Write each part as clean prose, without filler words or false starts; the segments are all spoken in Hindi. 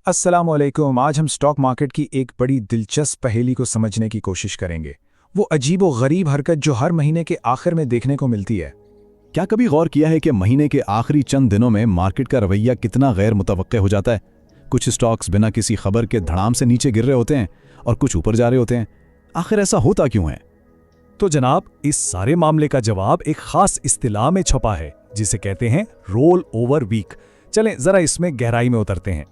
अस्सलामुअलैकुम। आज हम स्टॉक मार्केट की एक बड़ी दिलचस्प पहेली को समझने की कोशिश करेंगे। वो अजीब व गरीब हरकत जो हर महीने के आखिर में देखने को मिलती है। क्या कभी गौर किया है कि महीने के आखिरी चंद दिनों में मार्केट का रवैया कितना गैर मुतवक्के हो जाता है? कुछ स्टॉक्स बिना किसी खबर के धड़ाम से नीचे गिर रहे होते हैं और कुछ ऊपर जा रहे होते हैं। आखिर ऐसा होता क्यों है? तो जनाब, इस सारे मामले का जवाब एक खास इस्तिलाह में छुपा है जिसे कहते हैं रोल ओवर वीक। चलें जरा इसमें गहराई में उतरते हैं।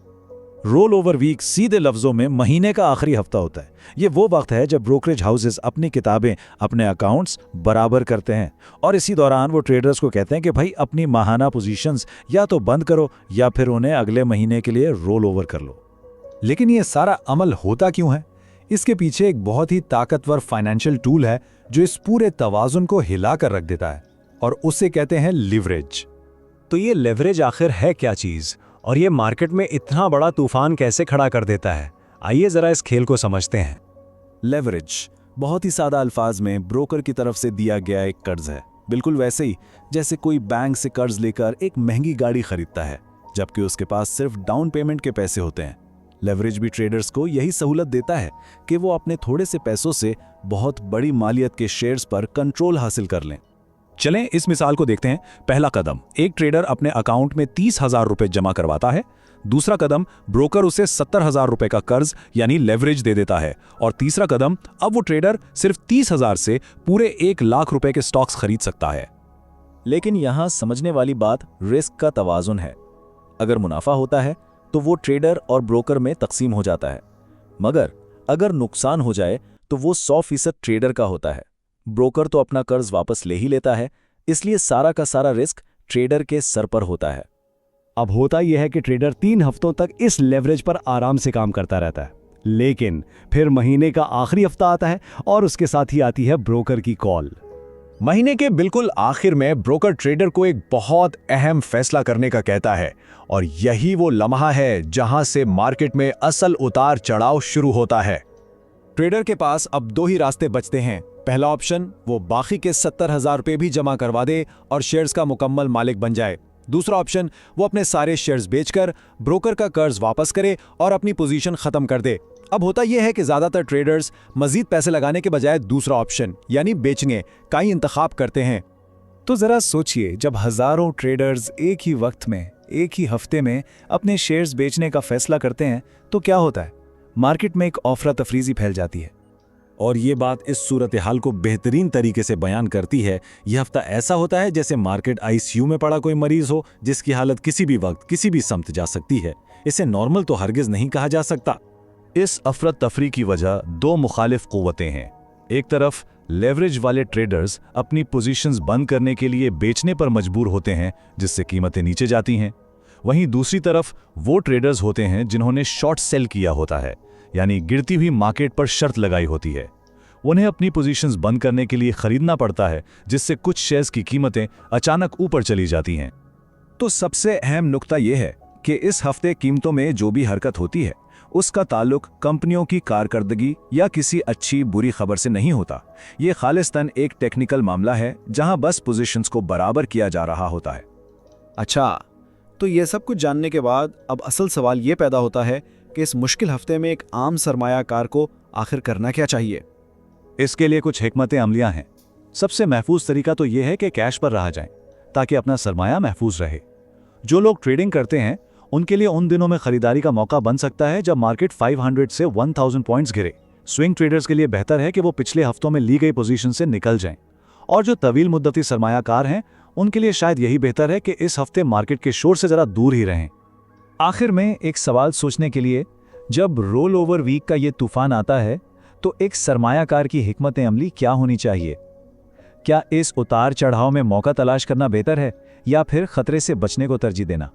रोल ओवर वीक सीधे लफ्जों में महीने का आखिरी हफ्ता होता है। ये वो वक्त है जब ब्रोकरेज हाउसेस अपनी किताबें, अपने अकाउंट्स बराबर करते हैं और इसी दौरान वो ट्रेडर्स को कहते हैं कि भाई अपनी माहाना पोजीशंस या तो बंद करो या फिर उन्हें अगले महीने के लिए रोल ओवर कर लो। लेकिन ये सारा अमल होता क्यों है? इसके पीछे एक बहुत ही ताकतवर फाइनेंशियल टूल है जो इस पूरे तवाजुन को हिला कर रख देता है और उसे कहते हैं लिवरेज। तो ये लेवरेज आखिर है क्या चीज और ये मार्केट में इतना बड़ा तूफान कैसे खड़ा कर देता है? आइए जरा इस खेल को समझते हैं। लेवरेज बहुत ही सादा अल्फाज में ब्रोकर की तरफ से दिया गया एक कर्ज है, बिल्कुल वैसे ही जैसे कोई बैंक से कर्ज लेकर एक महंगी गाड़ी खरीदता है जबकि उसके पास सिर्फ डाउन पेमेंट के पैसे होते हैं। लेवरेज भी ट्रेडर्स को यही सहूलत देता है कि वो अपने थोड़े से पैसों से बहुत बड़ी मालियत के शेयर्स पर कंट्रोल हासिल कर लें। चलें इस मिसाल को देखते हैं। पहला कदम, एक ट्रेडर अपने अकाउंट में 30,000 रुपए जमा करवाता है। दूसरा कदम, ब्रोकर उसे 70,000 रुपए का कर्ज यानी लेवरेज दे देता है। और तीसरा कदम, अब वो ट्रेडर सिर्फ 30,000 से पूरे 1,00,000 रुपए के स्टॉक्स खरीद सकता है। लेकिन यहां समझने वाली बात रिस्क का तवाजुन है। अगर मुनाफा होता है तो वो ट्रेडर और ब्रोकर में तकसीम हो जाता है, मगर अगर नुकसान हो जाए तो वो 100% ट्रेडर का होता है। ब्रोकर तो अपना कर्ज वापस ले ही लेता है, इसलिए सारा का सारा रिस्क ट्रेडर के सर पर होता है। अब होता यह है कि ट्रेडर 3 हफ्तों तक इस लेवरेज पर आराम से काम करता रहता है, लेकिन फिर महीने का आखिरी हफ्ता आता है और उसके साथ ही आती है ब्रोकर की कॉल। महीने के बिल्कुल आखिर में ब्रोकर ट्रेडर को एक बहुत अहम फैसला करने का कहता है और यही वो लम्हा है जहां से मार्केट में असल उतार चढ़ाव शुरू होता है। ट्रेडर के पास अब 2 ही रास्ते बचते हैं। पहला ऑप्शन, वो बाकी के 70,000 रुपये भी जमा करवा दे और शेयर्स का मुकम्मल मालिक बन जाए। दूसरा ऑप्शन, वो अपने सारे शेयर्स बेचकर ब्रोकर का कर्ज वापस करे और अपनी पोजीशन खत्म कर दे। अब होता यह है कि ज्यादातर ट्रेडर्स मजीद पैसे लगाने के बजाय दूसरा ऑप्शन यानी बेचने का ही इंतखाब करते हैं। तो जरा सोचिए, जब हजारों ट्रेडर्स एक ही वक्त में, एक ही हफ्ते में अपने शेयर्स बेचने का फैसला करते हैं तो क्या होता है? मार्केट में एक अफरा तफरीजी फैल जाती है। और ये बात इस सूरत हाल को बेहतरीन तरीके से बयान करती है। यह हफ्ता ऐसा होता है जैसे मार्केट आईसीयू में पड़ा कोई मरीज हो जिसकी हालत किसी भी वक्त किसी भी समत जा सकती है। इसे नॉर्मल तो हरगिज नहीं कहा जा सकता। इस अफरत तफरी की वजह 2 मुखालिफ कुव्वतें हैं। एक तरफ लेवरेज वाले ट्रेडर्स अपनी पोजीशंस बंद करने के लिए बेचने पर मजबूर होते हैं जिससे कीमतें नीचे जाती हैं। वहीं दूसरी तरफ वो ट्रेडर्स होते हैं जिन्होंने शॉर्ट सेल किया होता है, यानी गिरती हुई मार्केट पर शर्त लगाई होती है। उन्हें अपनी पोजीशंस बंद करने के लिए खरीदना पड़ता है जिससे कुछ शेयर्स की कीमतें अचानक ऊपर चली जाती हैं। तो सबसे अहम नुक्ता यह है कि इस हफ्ते कीमतों में जो भी हरकत होती है उसका ताल्लुक कंपनियों की कारकर्दगी या किसी अच्छी बुरी खबर से नहीं होता। ये खालिस्तन एक टेक्निकल मामला है जहां बस पोजीशंस को बराबर किया जा रहा होता है। अच्छा, तो ये सब कुछ जानने के बाद अब असल सवाल ये पैदा होता है कि इस मुश्किल हफ्ते में एक आम सरमायाकार को आखिर करना क्या चाहिए? इसके लिए कुछ हिकमत अमलियां हैं। सबसे महफूज तरीका तो यह है कि कैश पर रहा जाए ताकि अपना सरमाया महफूज रहे। जो लोग ट्रेडिंग करते हैं उनके लिए उन दिनों में खरीदारी का मौका बन सकता है जब मार्केट 500 से 1000 पॉइंट्स गिरे। स्विंग ट्रेडर्स के लिए बेहतर है कि वो पिछले हफ्तों में ली गई पोजीशन से निकल जाएं। और जो तवील मुद्दती सरमायाकार हैं उनके लिए शायद यही बेहतर है कि इस हफ्ते मार्केट के शोर से जरा दूर ही रहें। आखिर में एक सवाल सोचने के लिए, जब रोल ओवर वीक का ये तूफान आता है तो एक सरमायाकार की हिकमत अमली क्या होनी चाहिए? क्या इस उतार चढ़ाव में मौका तलाश करना बेहतर है या फिर खतरे से बचने को तरजीह देना?